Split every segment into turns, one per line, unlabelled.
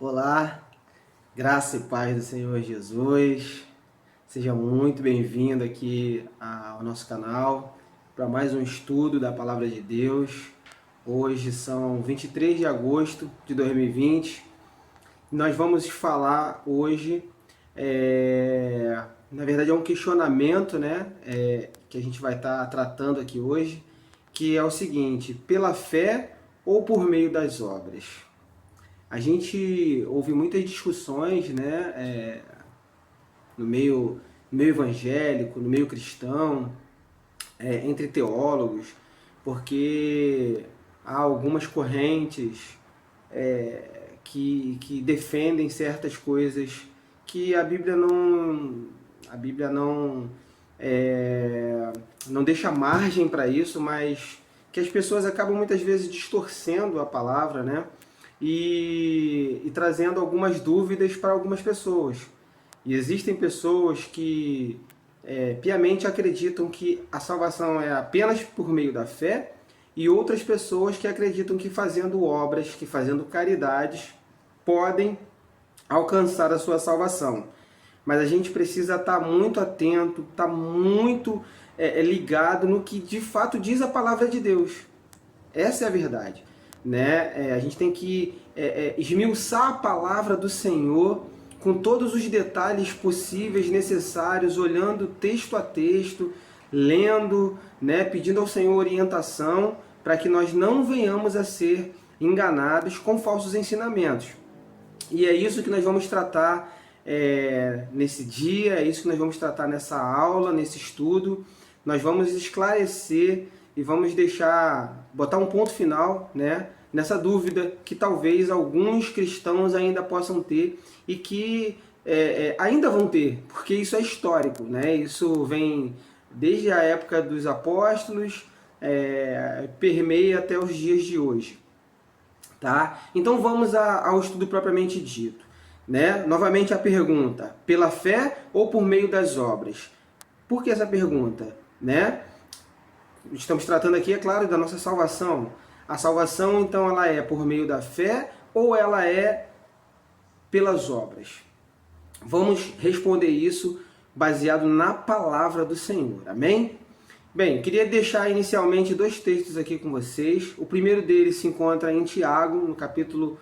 Olá, graça e paz do Senhor Jesus. Seja muito bem-vindo aqui ao nosso canal para mais um estudo da Palavra de Deus. Hoje são 23 de agosto de 2020. Nós vamos falar hoje, na verdade é um questionamento, né, que a gente vai estar tratando aqui hoje, que é o seguinte: pela fé ou por meio das obras? A gente ouve muitas discussões, né, no meio evangélico, no meio cristão, entre teólogos, porque há algumas correntes que defendem certas coisas que a Bíblia não deixa margem para isso, mas que as pessoas acabam muitas vezes distorcendo a palavra, né? E trazendo algumas dúvidas para algumas pessoas. E existem pessoas que piamente acreditam que a salvação é apenas por meio da fé, e outras pessoas que acreditam que fazendo obras, que fazendo caridades, podem alcançar a sua salvação. Mas a gente precisa estar muito atento, estar muito ligado no que de fato diz a palavra de Deus. Essa é a verdade, né? A gente tem que esmiuçar a palavra do Senhor com todos os detalhes possíveis, necessários, olhando texto a texto, lendo, né? Pedindo ao Senhor orientação para que nós não venhamos a ser enganados com falsos ensinamentos. E é isso que nós vamos tratar nesse dia, é isso que nós vamos tratar nessa aula, nesse estudo. Nós vamos esclarecer e vamos botar um ponto final, né, nessa dúvida que talvez alguns cristãos ainda possam ter e que ainda vão ter, porque isso é histórico, né? Isso vem desde a época dos apóstolos, permeia até os dias de hoje. Tá? Então vamos ao estudo propriamente dito, né? Novamente a pergunta: pela fé ou por meio das obras? Por que essa pergunta, né? Estamos tratando aqui, é claro, da nossa salvação. A salvação, então, ela é por meio da fé ou ela é pelas obras? Vamos responder isso baseado na palavra do Senhor, amém? Bem, queria deixar inicialmente dois textos aqui com vocês. O primeiro deles se encontra em Tiago, no capítulo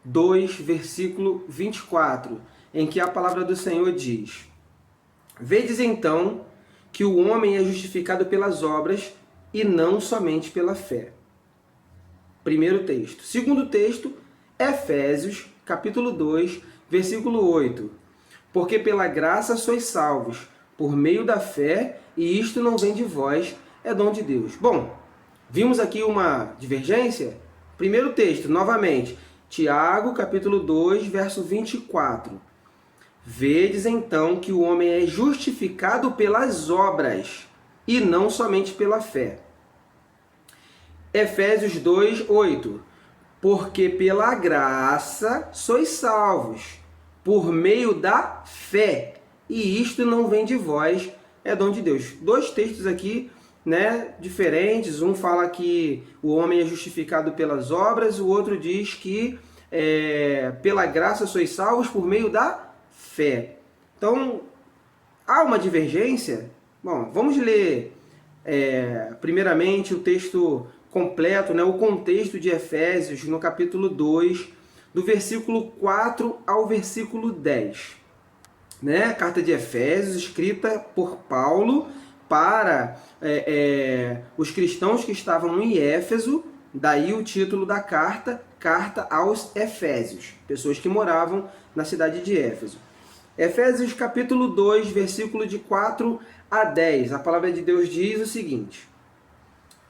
2, versículo 24, em que a palavra do Senhor diz: Vedes então que o homem é justificado pelas obras e não somente pela fé. Primeiro texto. Segundo texto, Efésios, capítulo 2, versículo 8. Porque pela graça sois salvos, por meio da fé, e isto não vem de vós, é dom de Deus. Bom, vimos aqui uma divergência? Primeiro texto, novamente, Tiago, capítulo 2, verso 24. Vedes então que o homem é justificado pelas obras, e não somente pela fé. Efésios 2, 8. Porque pela graça sois salvos, por meio da fé, e isto não vem de vós, é dom de Deus. Dois textos aqui, né, diferentes. Um fala que o homem é justificado pelas obras, o outro diz que pela graça sois salvos por meio da fé. Então, há uma divergência? Bom, vamos ler primeiramente o texto completo, né, o contexto de Efésios, no capítulo 2, do versículo 4 ao versículo 10. Né? A carta de Efésios, escrita por Paulo para os cristãos que estavam em Éfeso, daí o título da carta, Carta aos Efésios, pessoas que moravam na cidade de Éfeso. Efésios capítulo 2, versículo de 4 a 10, a palavra de Deus diz o seguinte: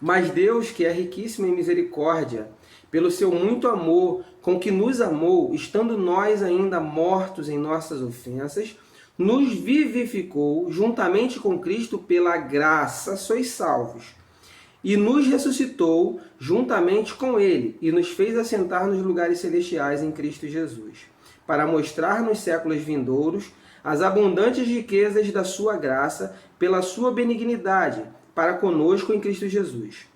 Mas Deus, que é riquíssimo em misericórdia, pelo seu muito amor com que nos amou, estando nós ainda mortos em nossas ofensas, nos vivificou juntamente com Cristo, pela graça sois salvos. E nos ressuscitou juntamente com Ele, e nos fez assentar nos lugares celestiais em Cristo Jesus, para mostrar nos séculos vindouros as abundantes riquezas da sua graça, pela sua benignidade, para conosco em Cristo Jesus.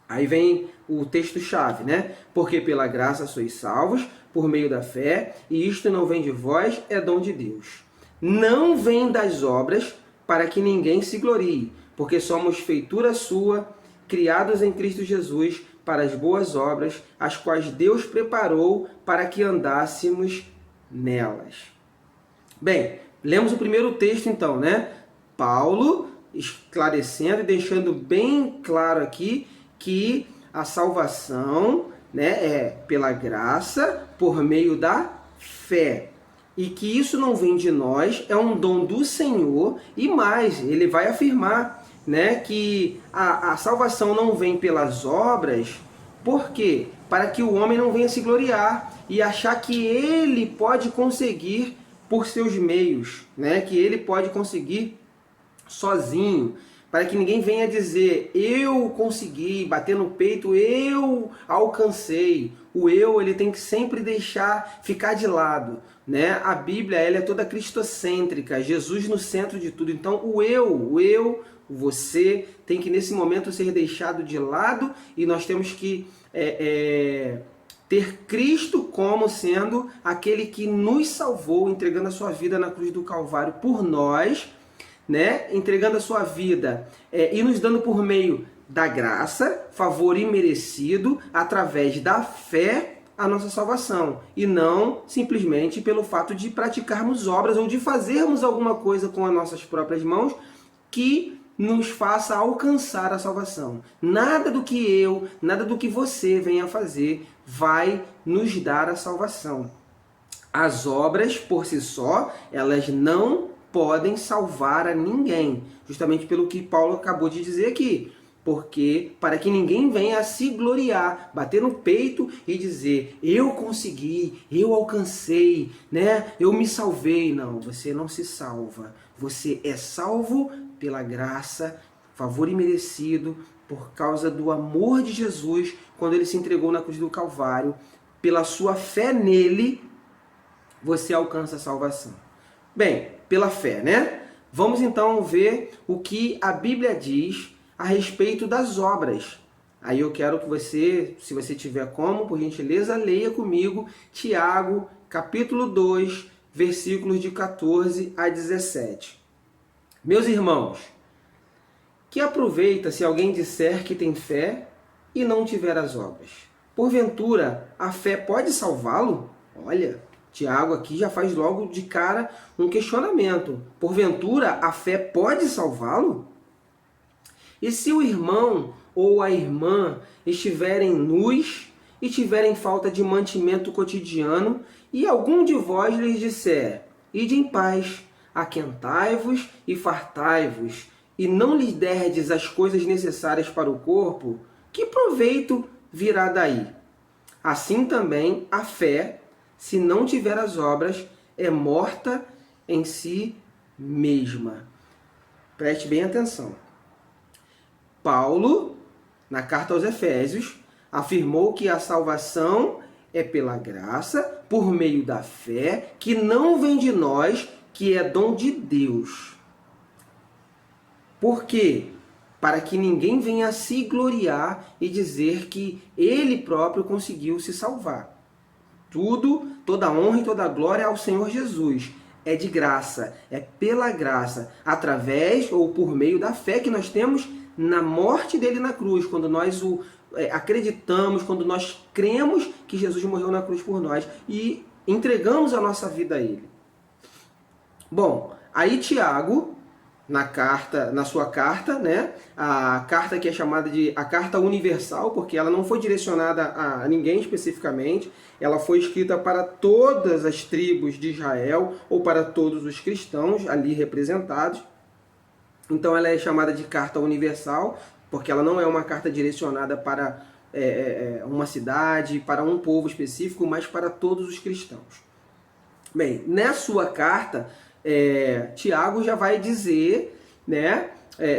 Aí vem o texto-chave, né? Porque pela graça sois salvos, por meio da fé, e isto não vem de vós, é dom de Deus. Não vem das obras, para que ninguém se glorie, porque somos feitura sua, criados em Cristo Jesus, para as boas obras, as quais Deus preparou para que andássemos nelas. Bem, lemos o primeiro texto então, né? Paulo esclarecendo e deixando bem claro aqui que a salvação, né, é pela graça, por meio da fé. E que isso não vem de nós, é um dom do Senhor. E mais, ele vai afirmar, né, que a salvação não vem pelas obras. Por quê? Para que o homem não venha se gloriar e achar que ele pode conseguir por seus meios, né? Que ele pode conseguir sozinho, para que ninguém venha dizer, eu consegui, bater no peito, eu alcancei. O eu, ele tem que sempre ficar de lado, né? A Bíblia, ela é toda cristocêntrica, Jesus no centro de tudo. Então, o eu, você, tem que nesse momento ser deixado de lado e nós temos que ter Cristo como sendo aquele que nos salvou, entregando a sua vida na cruz do Calvário por nós, né? Entregando a sua vida e nos dando por meio da graça, favor imerecido, através da fé, a nossa salvação. E não simplesmente pelo fato de praticarmos obras ou de fazermos alguma coisa com as nossas próprias mãos que nos faça alcançar a salvação. Nada do que eu, nada do que você venha fazer vai nos dar a salvação. As obras, por si só, elas não podem salvar a ninguém. Justamente pelo que Paulo acabou de dizer aqui. Porque para que ninguém venha a se gloriar, bater no peito e dizer, eu consegui, eu alcancei, né? Eu me salvei. Não, você não se salva. Você é salvo pela graça, favor imerecido, por causa do amor de Jesus, quando ele se entregou na cruz do Calvário. Pela sua fé nele, você alcança a salvação. Bem, pela fé, né? Vamos então ver o que a Bíblia diz a respeito das obras. Aí eu quero que você, se você tiver como, por gentileza, leia comigo Tiago, capítulo 2, versículos de 14 a 17. Meus irmãos, que aproveita se alguém disser que tem fé e não tiver as obras? Porventura, a fé pode salvá-lo? Olha, Tiago aqui já faz logo de cara um questionamento. Porventura, a fé pode salvá-lo? E se o irmão ou a irmã estiverem nus e tiverem falta de mantimento cotidiano, e algum de vós lhes disser, ide em paz, aquentai-vos e fartai-vos, e não lhes derdes as coisas necessárias para o corpo, que proveito virá daí? Assim também a fé, se não tiver as obras, é morta em si mesma. Preste bem atenção. Paulo, na carta aos Efésios, afirmou que a salvação é pela graça, por meio da fé, que não vem de nós, que é dom de Deus. Por quê? Para que ninguém venha a se gloriar e dizer que ele próprio conseguiu se salvar. Toda honra e toda glória ao Senhor Jesus. É de graça, é pela graça, através ou por meio da fé que nós temos na morte dele na cruz, quando nós o acreditamos, quando nós cremos que Jesus morreu na cruz por nós e entregamos a nossa vida a ele. Bom, aí Tiago, na sua carta, né, a carta que é chamada de a carta universal, porque ela não foi direcionada a ninguém especificamente, ela foi escrita para todas as tribos de Israel, ou para todos os cristãos ali representados. Então ela é chamada de carta universal, porque ela não é uma carta direcionada para uma cidade, para um povo específico, mas para todos os cristãos. Bem, na sua carta, Tiago já vai dizer, né,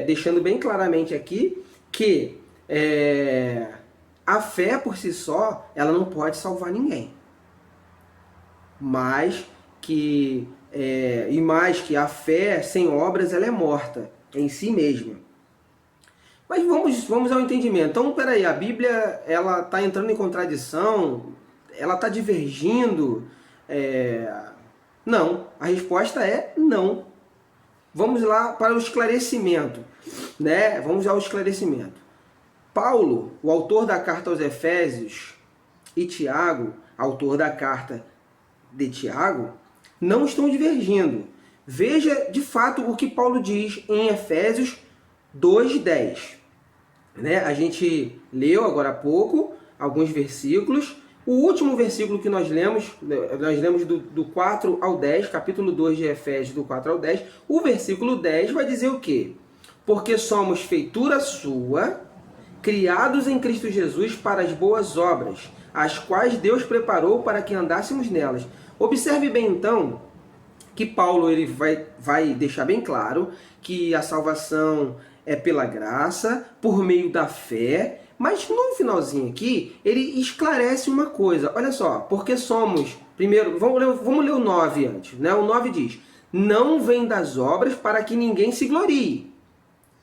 deixando bem claramente aqui, que a fé por si só, ela não pode salvar ninguém. Mas que a fé sem obras, ela é morta em si mesma. Mas vamos ao entendimento. Então, peraí, a Bíblia ela está entrando em contradição? ela está divergindo? Não, a resposta é não. Vamos lá para o esclarecimento, né? Vamos ao esclarecimento. Paulo, o autor da carta aos Efésios, e Tiago, autor da carta de Tiago, não estão divergindo. Veja, de fato, o que Paulo diz em Efésios 2:10. Né? A gente leu agora há pouco alguns versículos. O último versículo que nós lemos do 4 ao 10, capítulo 2 de Efésios, do 4 ao 10. O versículo 10 vai dizer o quê? Porque somos feitura sua, criados em Cristo Jesus para as boas obras, as quais Deus preparou para que andássemos nelas. Observe bem, então, que Paulo ele vai deixar bem claro que a salvação é pela graça, por meio da fé, mas no finalzinho aqui, ele esclarece uma coisa. Olha só, porque somos... Primeiro, vamos ler o 9 antes. Né? O 9 diz, não vem das obras para que ninguém se glorie.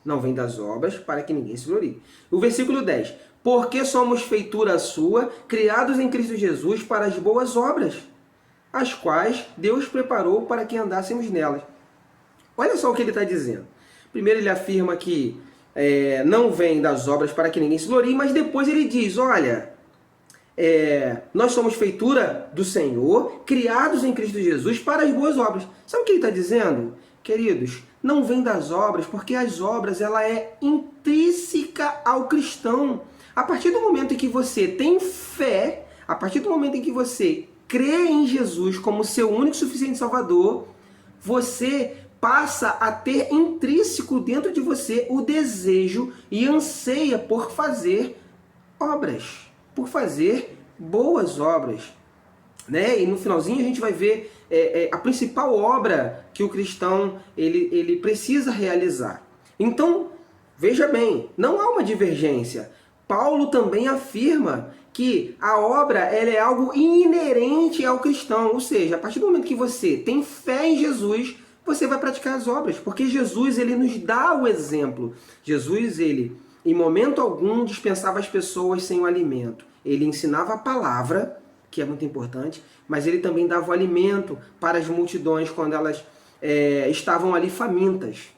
Não vem das obras para que ninguém se glorie. O versículo 10, porque somos feitura sua, criados em Cristo Jesus para as boas obras, as quais Deus preparou para que andássemos nelas. Olha só o que ele está dizendo. Primeiro ele afirma que não vem das obras para que ninguém se glorie, mas depois ele diz, olha, nós somos feitura do Senhor, criados em Cristo Jesus para as boas obras. Sabe o que ele está dizendo? Queridos, não vem das obras, porque as obras ela é intrínseca ao cristão. A partir do momento em que você tem fé, a partir do momento em que você crê em Jesus como seu único e suficiente Salvador, você passa a ter intrínseco dentro de você o desejo e anseia por fazer obras, por fazer boas obras. Né? E no finalzinho a gente vai ver a principal obra que o cristão ele precisa realizar. Então, veja bem, não há uma divergência. Paulo também afirma que a obra ela é algo inerente ao cristão, ou seja, a partir do momento que você tem fé em Jesus, você vai praticar as obras, porque Jesus ele nos dá o exemplo. Jesus, ele, em momento algum, dispensava as pessoas sem o alimento. Ele ensinava a palavra, que é muito importante, mas ele também dava o alimento para as multidões quando elas estavam ali famintas.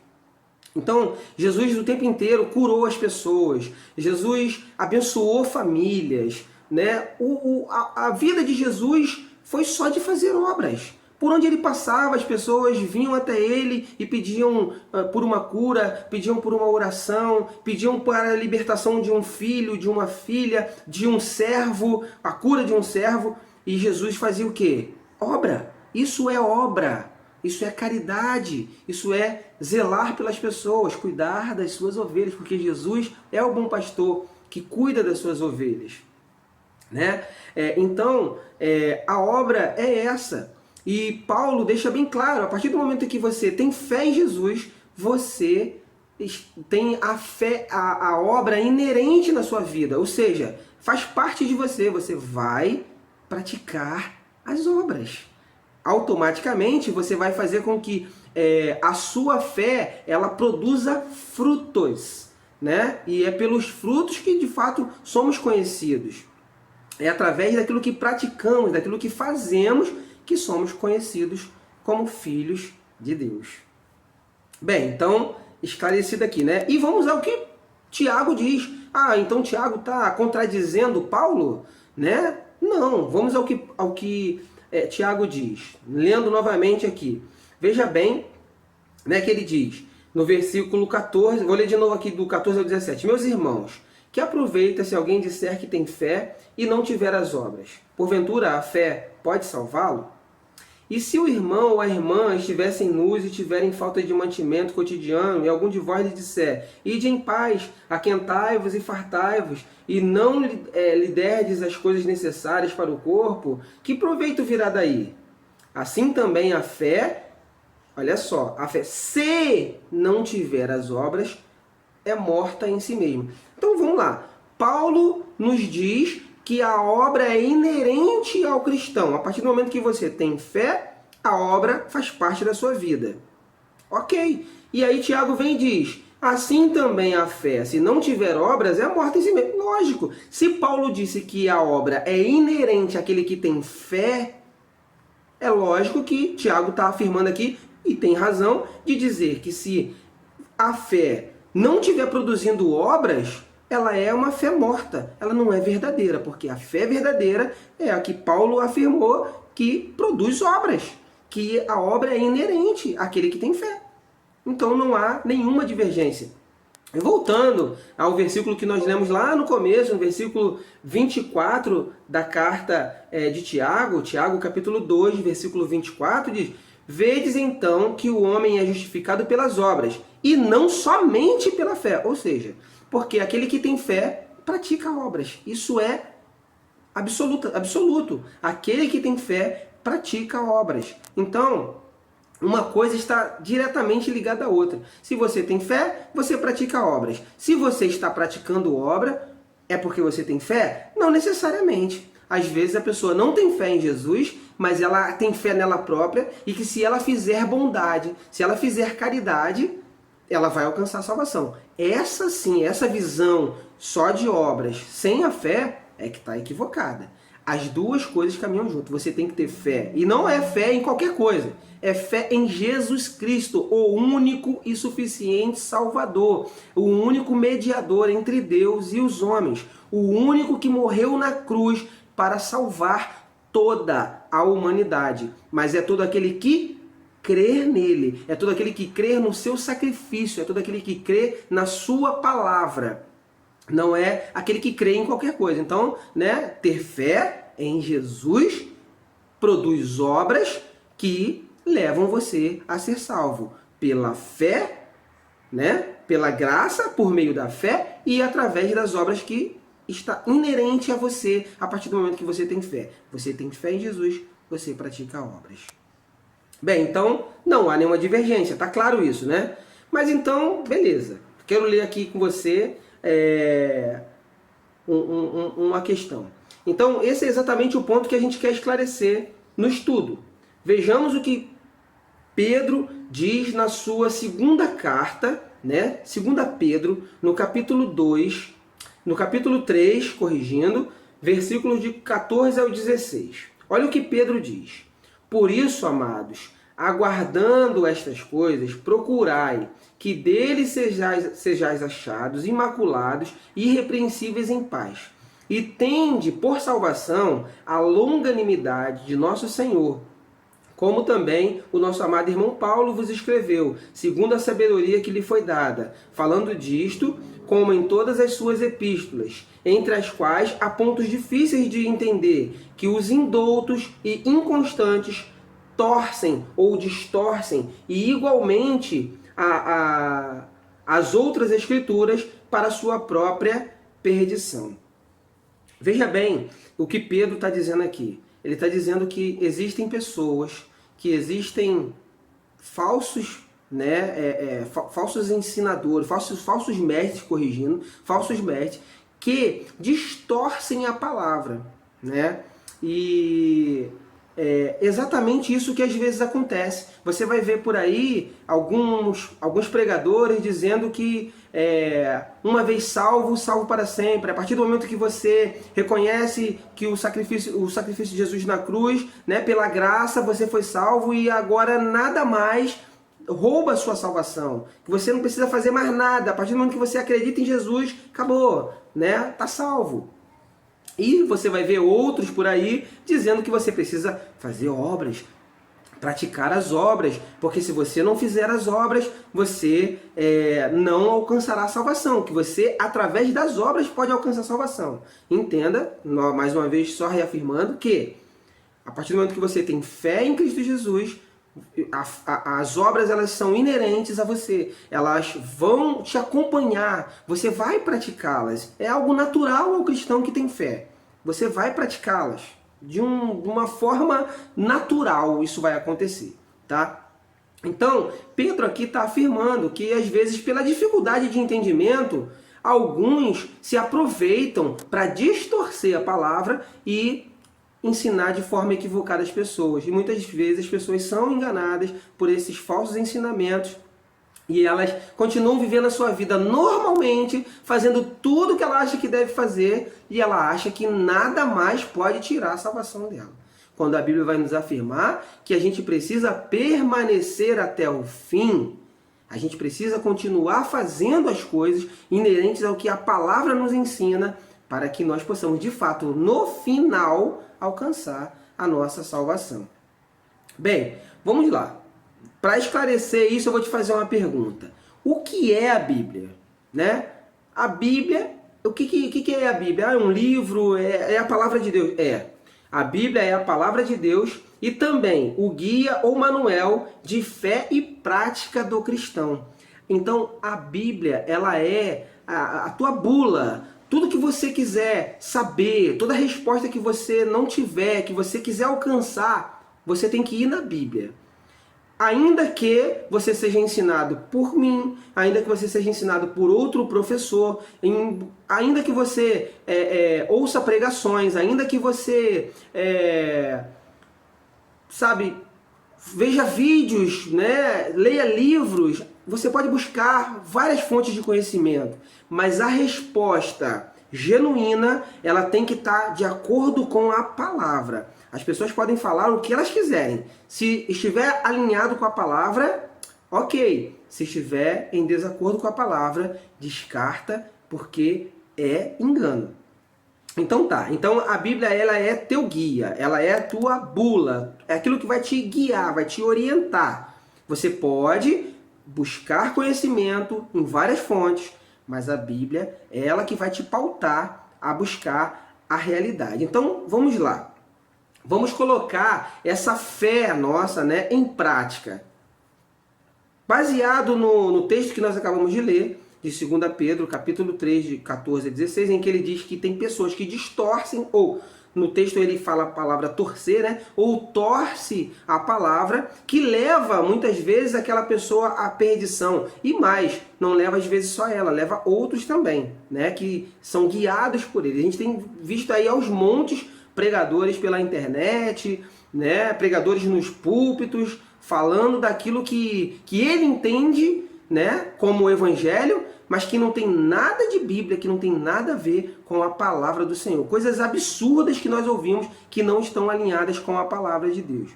Então, Jesus o tempo inteiro curou as pessoas, Jesus abençoou famílias, né? A vida de Jesus foi só de fazer obras. Por onde ele passava, as pessoas vinham até ele e pediam por uma cura, pediam por uma oração, pediam para a libertação de um filho, de uma filha, de um servo, a cura de um servo. E Jesus fazia o quê? Obra. Isso é obra. Isso é caridade. Isso é zelar pelas pessoas, cuidar das suas ovelhas, porque Jesus é o bom pastor que cuida das suas ovelhas. Né? Então, a obra é essa. E Paulo deixa bem claro, a partir do momento que você tem fé em Jesus, você tem a fé, a obra inerente na sua vida, ou seja, faz parte de você, você vai praticar as obras. Automaticamente você vai fazer com que a sua fé ela produza frutos, né? E é pelos frutos que de fato somos conhecidos. É através daquilo que praticamos, daquilo que fazemos, que somos conhecidos como filhos de Deus. Bem, então, esclarecido aqui, né? E vamos ao que Tiago diz. Ah, então Tiago está contradizendo Paulo? Né? Não, vamos ao que Tiago diz. Lendo novamente aqui. Veja bem, né, que ele diz, no versículo 14, vou ler de novo aqui do 14 ao 17. Meus irmãos, que aproveita se alguém disser que tem fé e não tiver as obras? Porventura a fé pode salvá-lo? E se o irmão ou a irmã estivessem nus e tiverem falta de mantimento cotidiano, e algum de vós lhe disser, ide em paz, aquentai-vos e fartai-vos, e não lhe derdes as coisas necessárias para o corpo, que proveito virá daí? Assim também a fé, olha só, a fé, se não tiver as obras, é morta em si mesma. Então vamos lá. Paulo nos diz que a obra é inerente ao cristão. A partir do momento que você tem fé, a obra faz parte da sua vida. Ok. E aí Tiago vem e diz, Assim também a fé, se não tiver obras, é morta em si mesmo. Lógico, se Paulo disse que a obra é inerente àquele que tem fé, é lógico que Tiago está afirmando aqui, e tem razão, de dizer que se a fé não estiver produzindo obras, ela é uma fé morta, ela não é verdadeira, porque a fé verdadeira é a que Paulo afirmou que produz obras, que a obra é inerente àquele que tem fé. Então não há nenhuma divergência. E voltando ao versículo que nós lemos lá no começo, no versículo 24 da carta de Tiago, Tiago capítulo 2, versículo 24, diz: Vedes então que o homem é justificado pelas obras, e não somente pela fé. Ou seja, porque aquele que tem fé pratica obras. Isso é absoluto. Aquele que tem fé pratica obras. Então, uma coisa está diretamente ligada à outra. Se você tem fé, você pratica obras. Se você está praticando obra, é porque você tem fé? Não necessariamente. Às vezes a pessoa não tem fé em Jesus, mas ela tem fé nela própria e que se ela fizer bondade, se ela fizer caridade, ela vai alcançar a salvação. Essa sim, essa visão só de obras sem a fé é que está equivocada. As duas coisas caminham junto. Você tem que ter fé. E não é fé em qualquer coisa. É fé em Jesus Cristo, o único e suficiente Salvador. O único mediador entre Deus e os homens. O único que morreu na cruz para salvar toda a humanidade. Mas é todo aquele que crer nele. É todo aquele que crer no seu sacrifício. É todo aquele que crê na sua palavra. Não é aquele que crê em qualquer coisa. Então, ter fé em Jesus produz obras que levam você a ser salvo. Pela fé, pela graça, por meio da fé e através das obras que está inerente a você a partir do momento que você tem fé. Você tem fé em Jesus, você pratica obras. Bem, então não há nenhuma divergência, tá claro isso, né? Mas então, beleza. Quero ler aqui com você uma questão. Então, esse é exatamente o ponto que a gente quer esclarecer no estudo. Vejamos o que Pedro diz na sua segunda carta, 2 Pedro, no capítulo 2, no capítulo 3, corrigindo, versículos de 14 ao 16. Olha o que Pedro diz. Por isso, amados, aguardando estas coisas, procurai que dele sejais achados, imaculados e irrepreensíveis em paz. E tende por salvação a longanimidade de nosso Senhor, como também o nosso amado irmão Paulo vos escreveu, segundo a sabedoria que lhe foi dada, falando disto, como em todas as suas epístolas, entre as quais há pontos difíceis de entender, que os indoutos e inconstantes torcem ou distorcem, e igualmente as outras escrituras para sua própria perdição. Veja bem o que Pedro está dizendo aqui. Ele está dizendo que existem pessoas, que existem falsos, falsos ensinadores, falsos mestres, corrigindo, falsos mestres, que distorcem a palavra, E é exatamente isso que às vezes acontece. Você vai ver por aí alguns pregadores dizendo que uma vez salvo, salvo para sempre. A partir do momento que você reconhece que o sacrifício de Jesus na cruz, pela graça você foi salvo e agora nada mais rouba a sua salvação. Que você não precisa fazer mais nada. A partir do momento que você acredita em Jesus, acabou, tá salvo. E você vai ver outros por aí dizendo que você precisa fazer obras, praticar as obras, porque se você não fizer as obras, você não alcançará a salvação, que você, através das obras, pode alcançar a salvação. Entenda, mais uma vez, só reafirmando que, a partir do momento que você tem fé em Cristo Jesus, as obras elas são inerentes a você, elas vão te acompanhar, você vai praticá-las, é algo natural ao cristão que tem fé, você vai praticá-las, de uma forma natural isso vai acontecer, tá? Então, Pedro aqui está afirmando que às vezes pela dificuldade de entendimento, alguns se aproveitam para distorcer a palavra e ensinar de forma equivocada as pessoas. E muitas vezes as pessoas são enganadas por esses falsos ensinamentos E elas continuam vivendo a sua vida normalmente, fazendo tudo que ela acha que deve fazer, e ela acha que nada mais pode tirar a salvação dela. Quando a Bíblia vai nos afirmar que a gente precisa permanecer até o fim, a gente precisa continuar fazendo as coisas inerentes ao que a palavra nos ensina, para que nós possamos, de fato, no final, alcançar a nossa salvação. Bem, vamos lá. Para esclarecer isso, eu vou te fazer uma pergunta. O que é a Bíblia? Né? A Bíblia, o que é a Bíblia? É um livro? É a palavra de Deus? É. A Bíblia é a palavra de Deus e também o guia ou manual de fé e prática do cristão. Então, a Bíblia, ela é a tua bula. Tudo que você quiser saber, toda resposta que você não tiver, que você quiser alcançar, você tem que ir na Bíblia. Ainda que você seja ensinado por mim, ainda que você seja ensinado por outro professor, ainda que você ouça pregações, ainda que você, veja vídeos, né, leia livros, você pode buscar várias fontes de conhecimento, mas a resposta genuína, ela tem que estar de acordo com a palavra. As pessoas podem falar o que elas quiserem. Se estiver alinhado com a palavra, ok. Se estiver em desacordo com a palavra, descarta, porque é engano. Então tá. Então a Bíblia, ela é teu guia, ela é a tua bula, é aquilo que vai te guiar, vai te orientar. Você pode buscar conhecimento em várias fontes, mas a Bíblia é ela que vai te pautar a buscar a realidade. Então vamos lá. Vamos colocar essa fé nossa, né, em prática. Baseado no texto que nós acabamos de ler, de 2 Pedro, capítulo 3, de 14 a 16, em que ele diz que tem pessoas que distorcem, ou no texto ele fala a palavra torcer, né, ou torce a palavra, que leva muitas vezes aquela pessoa à perdição. E mais, não leva às vezes só ela, leva outros também, né, que são guiados por ele. A gente tem visto aí aos montes pregadores pela internet, né, pregadores nos púlpitos, falando daquilo que ele entende, né, como o evangelho, mas que não tem nada de Bíblia, que não tem nada a ver com a palavra do Senhor. Coisas absurdas que nós ouvimos que não estão alinhadas com a palavra de Deus.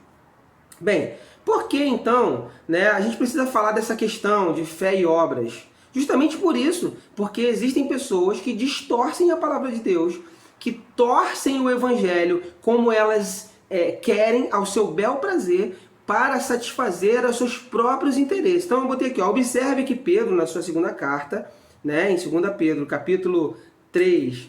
Bem, por que então, né, a gente precisa falar dessa questão de fé e obras? Justamente por isso, porque existem pessoas que distorcem a palavra de Deus, que torcem o evangelho como elas querem, ao seu bel prazer, para satisfazer os seus próprios interesses. Então eu botei aqui, ó, observe que Pedro, na sua segunda carta, né, em 2 Pedro, capítulo 3,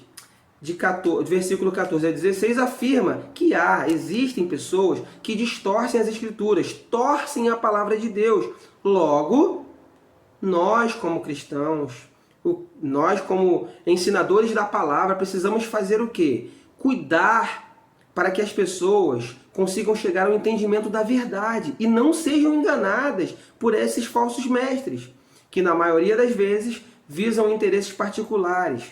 versículo 14 a 16, afirma que existem pessoas que distorcem as escrituras, torcem a palavra de Deus. Logo, nós como cristãos, nós como ensinadores da palavra, precisamos fazer o quê? Cuidar para que as pessoas consigam chegar ao entendimento da verdade e não sejam enganadas por esses falsos mestres, que na maioria das vezes visam interesses particulares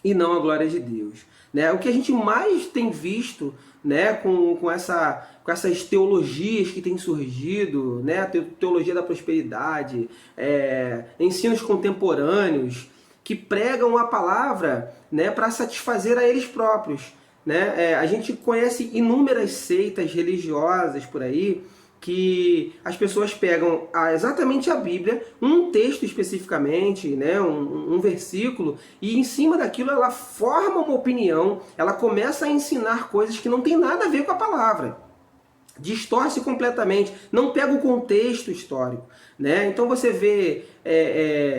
e não a glória de Deus. Né? O que a gente mais tem visto, né, com essas teologias que têm surgido, né, a teologia da prosperidade, ensinos contemporâneos, que pregam a palavra, né, para satisfazer a eles próprios. Né? A gente conhece inúmeras seitas religiosas por aí, que as pessoas pegam exatamente a Bíblia, um texto especificamente, né, um versículo, e em cima daquilo ela forma uma opinião, ela começa a ensinar coisas que não tem nada a ver com a palavra. Distorce completamente, não pega o contexto histórico. Né? Então você vê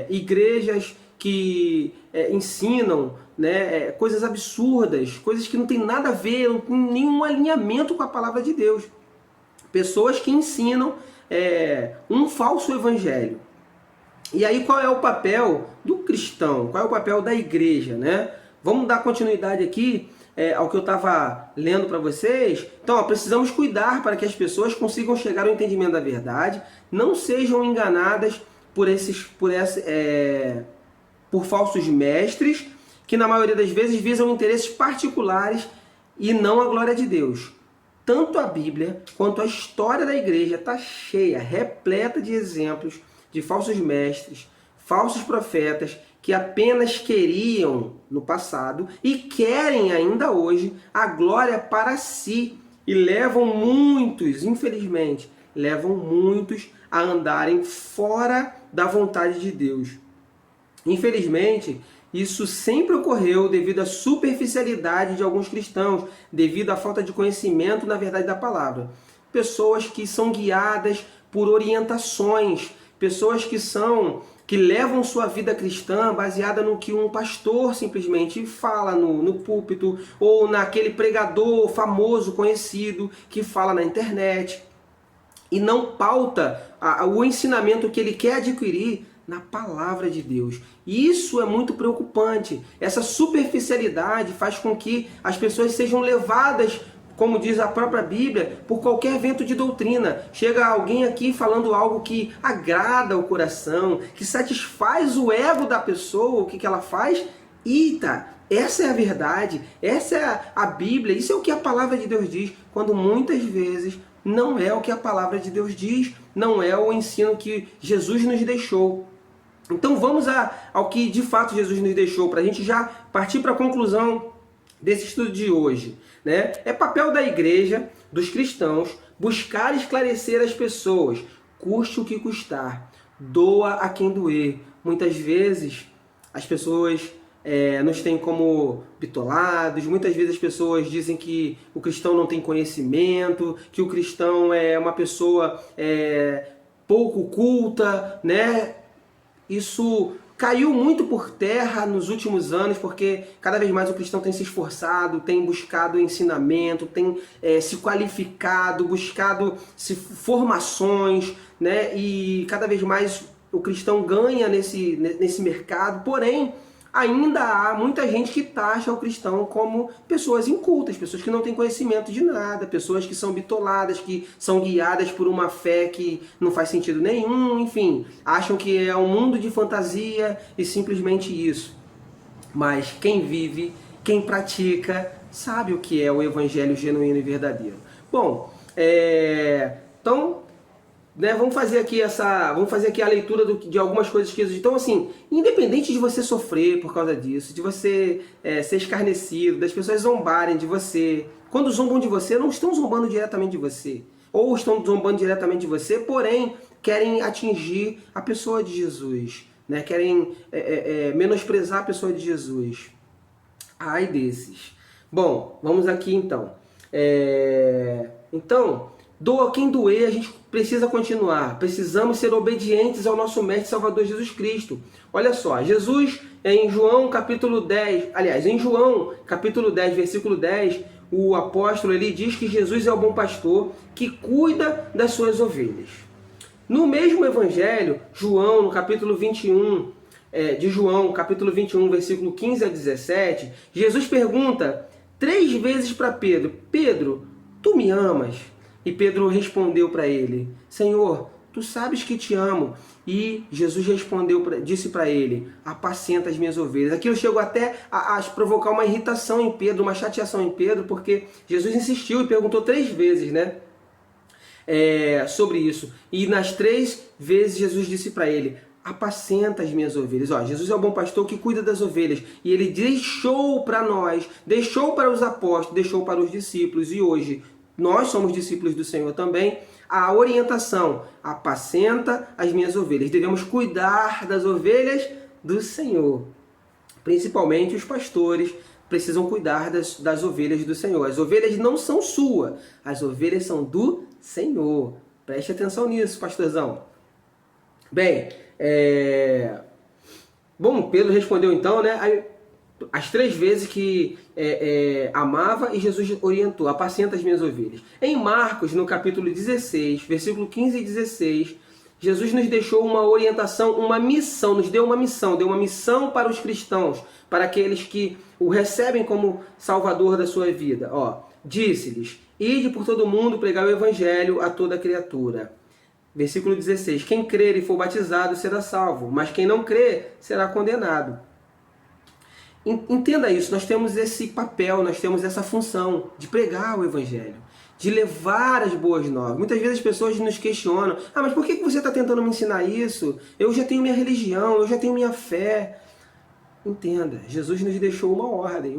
igrejas que ensinam, né, coisas absurdas, coisas que não tem nada a ver, não tem nenhum alinhamento com a palavra de Deus. Pessoas que ensinam um falso evangelho. E aí qual é o papel do cristão? Qual é o papel da igreja? Né? Vamos dar continuidade aqui ao que eu estava lendo para vocês. Então, precisamos cuidar para que as pessoas consigam chegar ao entendimento da verdade, não sejam enganadas por falsos mestres, que na maioria das vezes visam interesses particulares e não a glória de Deus. Tanto a Bíblia quanto a história da igreja está cheia, repleta de exemplos de falsos mestres, falsos profetas, que apenas queriam no passado e querem ainda hoje a glória para si. E levam muitos, infelizmente, levam muitos a andarem fora da vontade de Deus. Infelizmente, isso sempre ocorreu devido à superficialidade de alguns cristãos, devido à falta de conhecimento na verdade da palavra. Pessoas que são guiadas por orientações, pessoas que levam sua vida cristã baseada no que um pastor simplesmente fala no púlpito, ou naquele pregador famoso, conhecido, que fala na internet, e não pauta o ensinamento que ele quer adquirir na palavra de Deus. E isso é muito preocupante. Essa superficialidade faz com que as pessoas sejam levadas, como diz a própria Bíblia, por qualquer vento de doutrina. Chega alguém aqui falando algo que agrada o coração, que satisfaz o ego da pessoa, o que ela faz? Eita, essa é a verdade, essa é a Bíblia, isso é o que a palavra de Deus diz, quando muitas vezes não é o que a palavra de Deus diz, não é o ensino que Jesus nos deixou. Então vamos ao que de fato Jesus nos deixou, para a gente já partir para a conclusão desse estudo de hoje, né? É papel da igreja, dos cristãos, buscar esclarecer as pessoas, custe o que custar, doa a quem doer. Muitas vezes as pessoas nos têm como bitolados, muitas vezes as pessoas dizem que o cristão não tem conhecimento, que o cristão é uma pessoa pouco culta, né? Isso caiu muito por terra nos últimos anos, porque cada vez mais o cristão tem se esforçado, tem buscado ensinamento, tem se qualificado, buscado formações, né? E cada vez mais o cristão ganha nesse mercado, porém, ainda há muita gente que taxa o cristão como pessoas incultas, pessoas que não têm conhecimento de nada, pessoas que são bitoladas, que são guiadas por uma fé que não faz sentido nenhum, enfim, acham que é um mundo de fantasia e simplesmente isso. Mas quem vive, quem pratica, sabe o que é o evangelho genuíno e verdadeiro. Bom, então, né, vamos fazer aqui a leitura de algumas coisas que existem. Então, assim, independente de você sofrer por causa disso, de você ser escarnecido, das pessoas zombarem de você, quando zombam de você, não estão zombando diretamente de você, ou estão zombando diretamente de você, porém querem atingir a pessoa de Jesus, né? Querem menosprezar a pessoa de Jesus. Ai desses. Bom, vamos aqui então. Doa quem doer, a gente precisa continuar. Precisamos ser obedientes ao nosso Mestre e Salvador Jesus Cristo. Olha só, Jesus, em João capítulo 10, versículo 10, o apóstolo ele diz que Jesus é o bom pastor que cuida das suas ovelhas. No mesmo evangelho, João, no capítulo 21, capítulo 21, versículo 15 a 17, Jesus pergunta 3 vezes para Pedro: Pedro, tu me amas? E Pedro respondeu para ele: Senhor, tu sabes que te amo. E Jesus disse para ele: apacenta as minhas ovelhas. Aquilo chegou até a provocar uma irritação em Pedro, uma chateação em Pedro, porque Jesus insistiu e perguntou 3 vezes, né, sobre isso. E nas 3 vezes Jesus disse para ele: apacenta as minhas ovelhas. Jesus é o bom pastor que cuida das ovelhas. E ele deixou para nós, deixou para os apóstolos, deixou para os discípulos. E hoje nós somos discípulos do Senhor também, a orientação: apacenta as minhas ovelhas. Devemos cuidar das ovelhas do Senhor. Principalmente os pastores precisam cuidar das ovelhas do Senhor. As ovelhas não são suas, as ovelhas são do Senhor. Preste atenção nisso, pastorzão. Bem, Bom, Pedro respondeu então, né? As 3 vezes que amava, e Jesus orientou: apacenta as minhas ovelhas. Em Marcos, no capítulo 16, versículo 15 e 16, Jesus nos deixou uma orientação, uma missão, deu uma missão para os cristãos, para aqueles que o recebem como Salvador da sua vida. Disse-lhes: ide por todo mundo pregar o evangelho a toda criatura. Versículo 16: quem crer e for batizado será salvo, mas quem não crer será condenado. Entenda isso, nós temos esse papel, nós temos essa função de pregar o Evangelho, de levar as boas novas. Muitas vezes as pessoas nos questionam, mas por que você está tentando me ensinar isso? Eu já tenho minha religião, eu já tenho minha fé. Entenda, Jesus nos deixou uma ordem,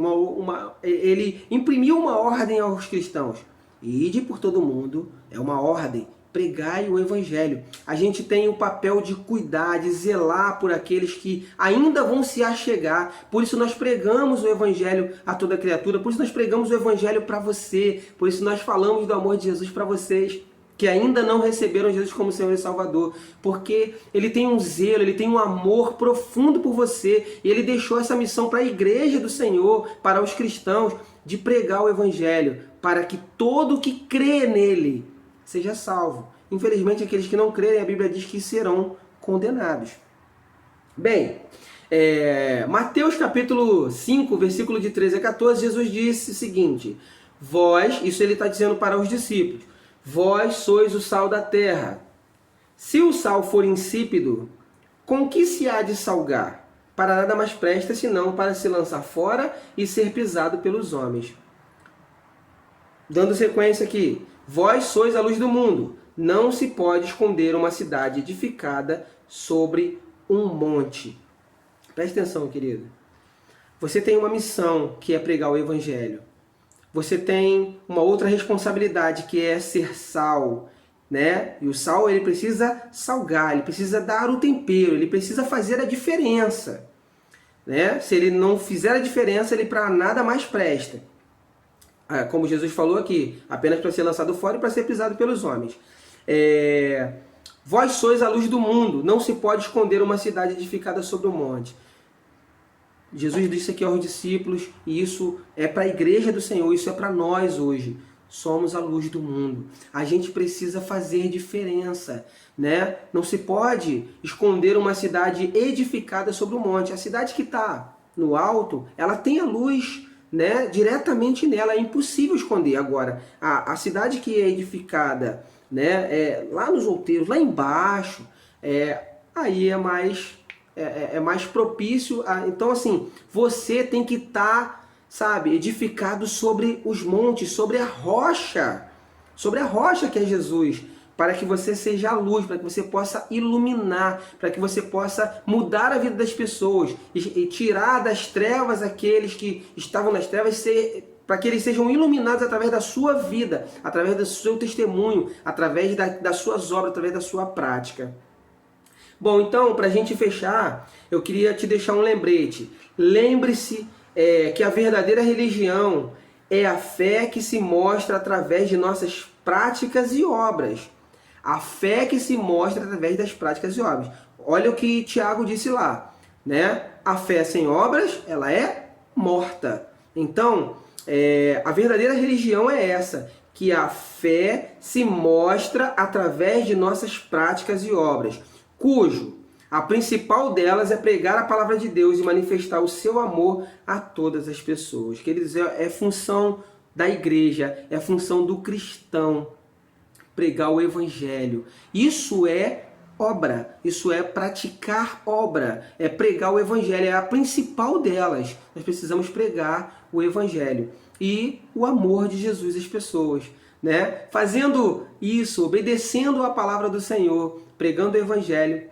ele imprimiu uma ordem aos cristãos. Ide por todo mundo, é uma ordem, pregai o evangelho. A gente tem o papel de cuidar, de zelar por aqueles que ainda vão se achegar. Por isso nós pregamos o evangelho a toda criatura, por isso nós pregamos o evangelho para você, por isso nós falamos do amor de Jesus para vocês que ainda não receberam Jesus como Senhor e Salvador, porque Ele tem um zelo, Ele tem um amor profundo por você, e Ele deixou essa missão para a igreja do Senhor, para os cristãos, de pregar o Evangelho, para que todo que crê nele seja salvo. Infelizmente, aqueles que não crerem, a Bíblia diz que serão condenados. Bem, Mateus capítulo 5, versículo de 13 a 14, Jesus disse o seguinte, vós, isso Ele está dizendo para os discípulos, vós sois o sal da terra. Se o sal for insípido, com que se há de salgar? Para nada mais presta, senão para se lançar fora e ser pisado pelos homens. Dando sequência aqui. Vós sois a luz do mundo. Não se pode esconder uma cidade edificada sobre um monte. Preste atenção, querido. Você tem uma missão que é pregar o evangelho. Você tem uma outra responsabilidade que é ser sal, né? E o sal ele precisa salgar, ele precisa dar o tempero, ele precisa fazer a diferença, né? Se ele não fizer a diferença, ele para nada mais presta. Como Jesus falou aqui, apenas para ser lançado fora e para ser pisado pelos homens. Vós sois a luz do mundo, não se pode esconder uma cidade edificada sobre um monte. Jesus disse aqui aos discípulos, e isso é para a igreja do Senhor, isso é para nós hoje. Somos a luz do mundo. A gente precisa fazer diferença, né? Não se pode esconder uma cidade edificada sobre um monte. A cidade que está no alto, ela tem a luz, né, diretamente nela, é impossível esconder. Agora, a cidade que é edificada, né, lá nos outeiros, lá embaixo, aí é mais propício. Então, assim, você tem que estar, edificado sobre os montes, sobre a rocha que é Jesus, para que você seja a luz, para que você possa iluminar, para que você possa mudar a vida das pessoas e tirar das trevas aqueles que estavam nas trevas, para que eles sejam iluminados através da sua vida, através do seu testemunho, através das suas obras, através da sua prática. Bom, então, para a gente fechar, eu queria te deixar um lembrete. Lembre-se que a verdadeira religião é a fé que se mostra através de nossas práticas e obras. A fé que se mostra através das práticas e obras. Olha o que Tiago disse lá, né? A fé sem obras, ela é morta. Então, a verdadeira religião é essa, que a fé se mostra através de nossas práticas e obras, cujo a principal delas é pregar a palavra de Deus e manifestar o seu amor a todas as pessoas. Queridos, é função da igreja, é função do cristão pregar o evangelho. Isso é obra, isso é praticar obra, é pregar o evangelho, é a principal delas. Nós precisamos pregar o evangelho e o amor de Jesus às pessoas, né? Fazendo isso, obedecendo a palavra do Senhor, pregando o evangelho,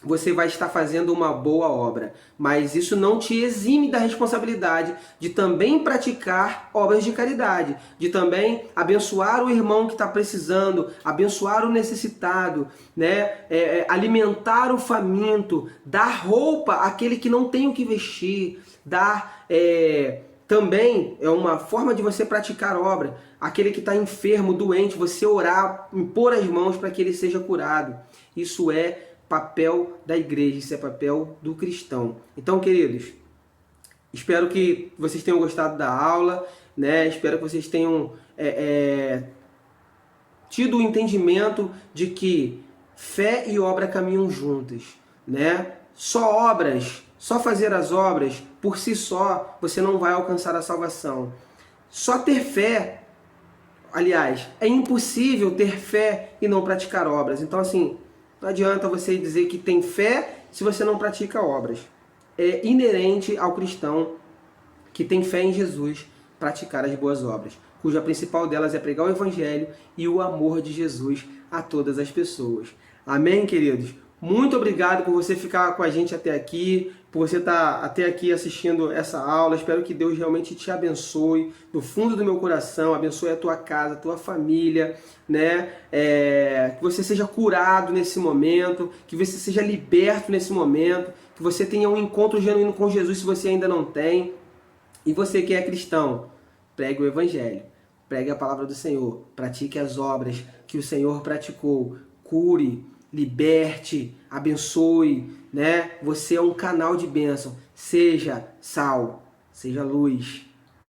você vai estar fazendo uma boa obra, mas isso não te exime da responsabilidade de também praticar obras de caridade, de também abençoar o irmão que está precisando, abençoar o necessitado, né? Alimentar o faminto, dar roupa àquele que não tem o que vestir, dar... Também é uma forma de você praticar obra. Aquele que está enfermo, doente, você orar, impor as mãos para que ele seja curado. Isso é papel da igreja, isso é papel do cristão. Então, queridos, espero que vocês tenham gostado da aula, né? Espero que vocês tenham tido o entendimento de que fé e obra caminham juntas, né? Só fazer as obras, por si só, você não vai alcançar a salvação. Só ter fé, aliás, é impossível ter fé e não praticar obras. Então, assim, não adianta você dizer que tem fé se você não pratica obras. É inerente ao cristão que tem fé em Jesus praticar as boas obras. cuja principal delas é pregar o Evangelho e o amor de Jesus a todas as pessoas. Amém, queridos? Muito obrigado por você ficar com a gente até aqui, por você estar até aqui assistindo essa aula. Espero que Deus realmente te abençoe, do fundo do meu coração, abençoe a tua casa, a tua família, né? Que você seja curado nesse momento, que você seja liberto nesse momento, que você tenha um encontro genuíno com Jesus se você ainda não tem. E você que é cristão, pregue o Evangelho, pregue a palavra do Senhor, pratique as obras que o Senhor praticou, cure, liberte, abençoe, né? Você é um canal de bênção. Seja sal, seja luz.